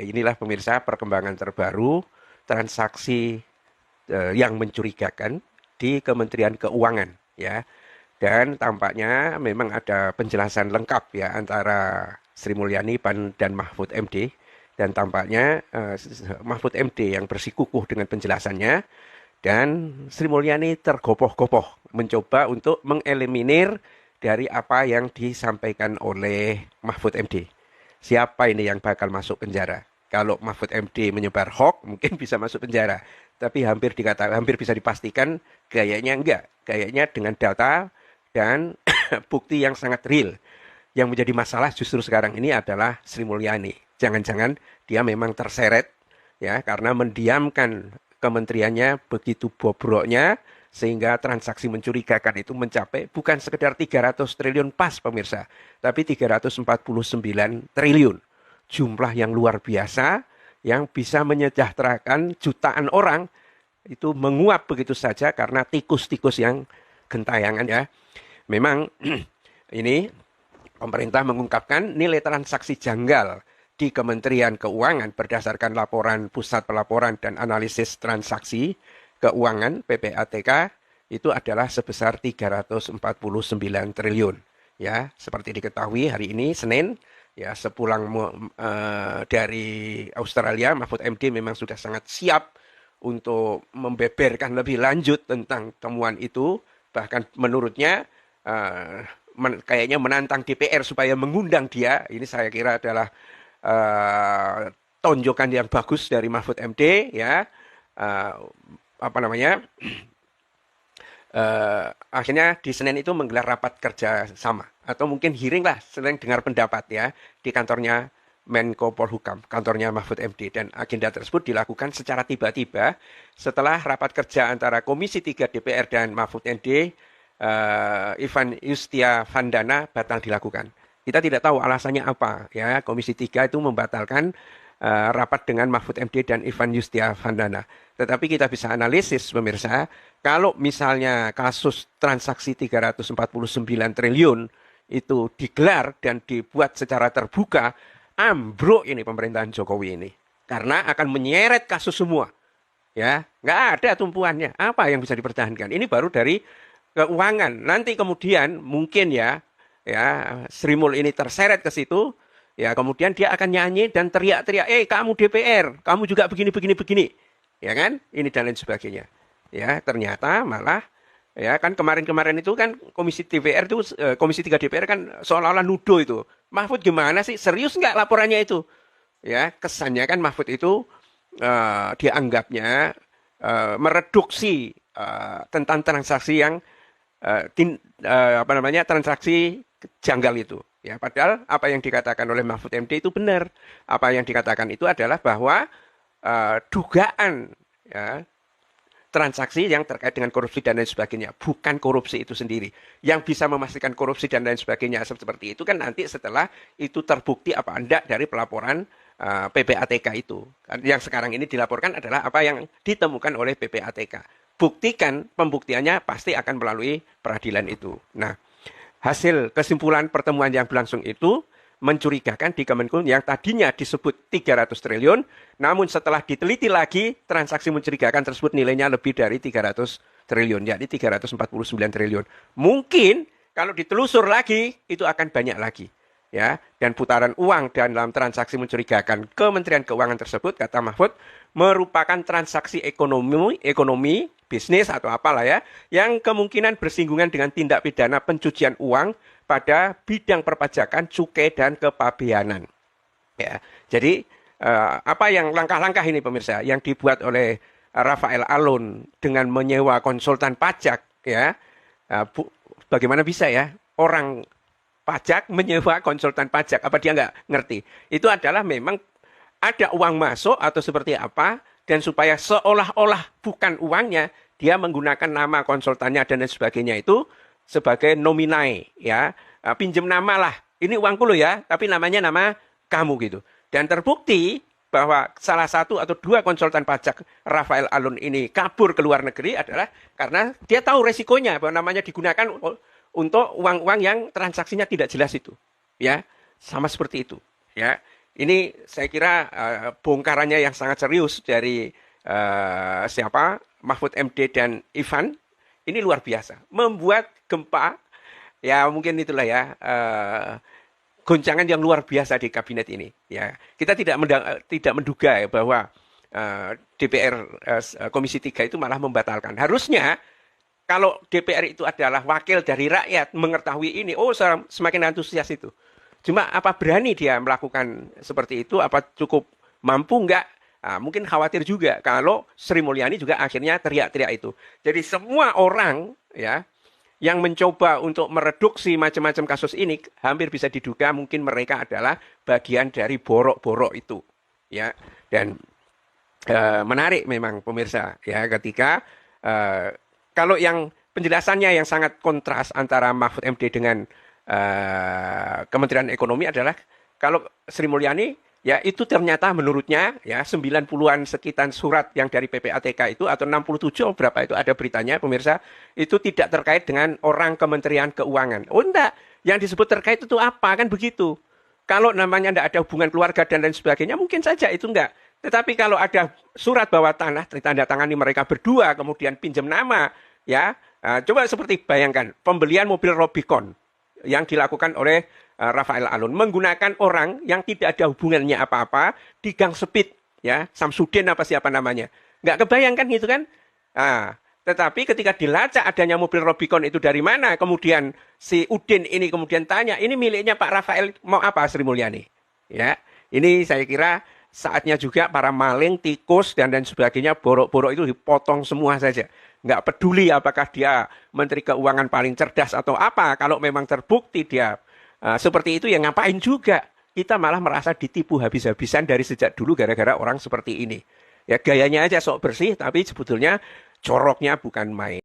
inilah pemirsa perkembangan terbaru transaksi yang mencurigakan di Kementerian Keuangan ya. Dan tampaknya memang ada penjelasan lengkap ya antara Sri Mulyani dan Mahfud MD. Dan tampaknya Mahfud MD yang bersikukuh dengan penjelasannya dan Sri Mulyani tergopoh-gopoh mencoba untuk mengeliminir dari apa yang disampaikan oleh Mahfud MD. Siapa ini yang bakal masuk penjara? Kalau Mahfud MD menyebar hoax mungkin bisa masuk penjara. Tapi hampir bisa dipastikan gayanya enggak. Gayanya dengan data dan bukti yang sangat real. Yang menjadi masalah justru sekarang ini adalah Sri Mulyani. Jangan-jangan dia memang terseret ya karena mendiamkan kementeriannya begitu bobroknya sehingga transaksi mencurigakan itu mencapai bukan sekedar 300 triliun pas pemirsa, tapi 349 triliun. Jumlah yang luar biasa yang bisa menyejahterakan jutaan orang itu menguap begitu saja karena tikus-tikus yang gentayangan ya. Memang ini pemerintah mengungkapkan nilai transaksi janggal di Kementerian Keuangan berdasarkan laporan Pusat Pelaporan dan Analisis Transaksi Keuangan (PPATK) itu adalah sebesar 349 triliun. Ya, seperti diketahui hari ini Senin ya sepulang dari Australia Mahfud MD memang sudah sangat siap untuk membeberkan lebih lanjut tentang temuan itu. Bahkan menurutnya kayaknya menantang DPR supaya mengundang dia. Ini saya kira adalah tonjokan yang bagus dari Mahfud MD ya. Apa namanya? Akhirnya di Senin itu menggelar rapat kerja sama atau mungkin hearing lah, sering dengar pendapat ya di kantornya Menko Polhukam, kantornya Mahfud MD, dan agenda tersebut dilakukan secara tiba-tiba setelah rapat kerja antara Komisi 3 DPR dan Mahfud MD, Ivan Yustia Vandana batal dilakukan. Kita tidak tahu alasannya apa ya. Komisi 3 itu membatalkan rapat dengan Mahfud MD dan Ivan Yustia Vandana. Tetapi kita bisa analisis pemirsa, kalau misalnya kasus transaksi 349 triliun itu digelar dan dibuat secara terbuka, ambruk ini pemerintahan Jokowi ini. Karena akan menyeret kasus semua. Ya, nggak ada tumpuannya. Apa yang bisa dipertahankan? Ini baru dari keuangan. Nanti kemudian mungkin ya Sri Mul ini terseret ke situ, ya kemudian dia akan nyanyi dan teriak-teriak, kamu DPR, kamu juga begini, ya kan? Ini dan lain sebagainya. Ya, ternyata malah ya kan kemarin-kemarin itu kan Komisi DPR itu Komisi 3 DPR kan seolah-olah nuduh itu. Mahfud gimana sih? Serius nggak laporannya itu? Ya, kesannya kan Mahfud itu dianggapnya mereduksi tentang transaksi yang transaksi janggal itu. Ya, padahal apa yang dikatakan oleh Mahfud MD itu benar. Apa yang dikatakan itu adalah bahwa dugaan ya, transaksi yang terkait dengan korupsi dan lain sebagainya, bukan korupsi itu sendiri. Yang bisa memastikan korupsi dan lain sebagainya seperti itu kan nanti setelah itu terbukti apa enggak dari pelaporan PPATK itu. Yang sekarang ini dilaporkan adalah apa yang ditemukan oleh PPATK. Buktikan pembuktiannya pasti akan melalui peradilan itu. Nah, hasil kesimpulan pertemuan yang berlangsung itu mencurigakan di Kemenkum yang tadinya disebut 300 triliun, namun setelah diteliti lagi, transaksi mencurigakan tersebut nilainya lebih dari 300 triliun, yakni 349 triliun. Mungkin kalau ditelusur lagi, itu akan banyak lagi. Ya, dan putaran uang dalam transaksi mencurigakan Kementerian Keuangan tersebut, kata Mahfud, merupakan transaksi ekonomi, bisnis atau apalah ya, yang kemungkinan bersinggungan dengan tindak pidana pencucian uang pada bidang perpajakan, cukai dan kepabeanan. Ya, jadi apa yang langkah-langkah ini pemirsa yang dibuat oleh Rafael Alun dengan menyewa konsultan pajak ya, bagaimana bisa ya orang pajak menyewa konsultan pajak, apa dia nggak ngerti? Itu adalah memang ada uang masuk atau seperti apa, dan supaya seolah-olah bukan uangnya, dia menggunakan nama konsultannya dan lain sebagainya itu sebagai nominai, ya pinjam nama lah, ini uangku loh ya, tapi namanya nama kamu gitu. Dan terbukti bahwa salah satu atau dua konsultan pajak Rafael Alun ini kabur ke luar negeri adalah karena dia tahu resikonya bahwa namanya digunakan untuk uang-uang yang transaksinya tidak jelas itu, ya sama seperti itu, ya. Ini saya kira bongkarannya yang sangat serius dari siapa Mahfud MD dan Ivan ini luar biasa, membuat gempa ya mungkin itulah ya goncangan yang luar biasa di kabinet ini. Ya kita tidak menduga ya bahwa DPR Komisi 3 itu malah membatalkan. Harusnya kalau DPR itu adalah wakil dari rakyat mengetahui ini, oh semakin antusias itu. Cuma apa berani dia melakukan seperti itu? Apa cukup mampu enggak? Nah, mungkin khawatir juga kalau Sri Mulyani juga akhirnya teriak-teriak itu. Jadi semua orang ya yang mencoba untuk mereduksi macam-macam kasus ini hampir bisa diduga mungkin mereka adalah bagian dari borok-borok itu. Ya. Dan menarik memang pemirsa ya ketika kalau yang penjelasannya yang sangat kontras antara Mahfud MD dengan Kementerian Ekonomi adalah kalau Sri Mulyani ya itu ternyata menurutnya ya 90-an sekian surat yang dari PPATK itu atau 67 berapa itu ada beritanya pemirsa itu tidak terkait dengan orang Kementerian Keuangan. Oh enggak, yang disebut terkait itu apa kan begitu. Kalau namanya enggak ada hubungan keluarga dan lain sebagainya mungkin saja itu enggak. Tetapi kalau ada surat bawah tanah ditandatangani mereka berdua kemudian pinjam nama ya coba seperti bayangkan pembelian mobil Rubicon yang dilakukan oleh Rafael Alun menggunakan orang yang tidak ada hubungannya apa-apa di Gang Sepit ya Samsudin apa siapa namanya nggak kebayangkan gitu kan tetapi ketika dilacak adanya mobil Rubicon itu dari mana kemudian si Udin ini kemudian tanya ini miliknya Pak Rafael mau apa Sri Mulyani ya ini saya kira saatnya juga para maling tikus dan sebagainya borok-borok itu dipotong semua saja nggak peduli apakah dia Menteri Keuangan paling cerdas atau apa, kalau memang terbukti dia seperti itu ya ngapain juga. Kita malah merasa ditipu habis-habisan dari sejak dulu gara-gara orang seperti ini. Ya gayanya aja sok bersih, tapi sebetulnya coroknya bukan main.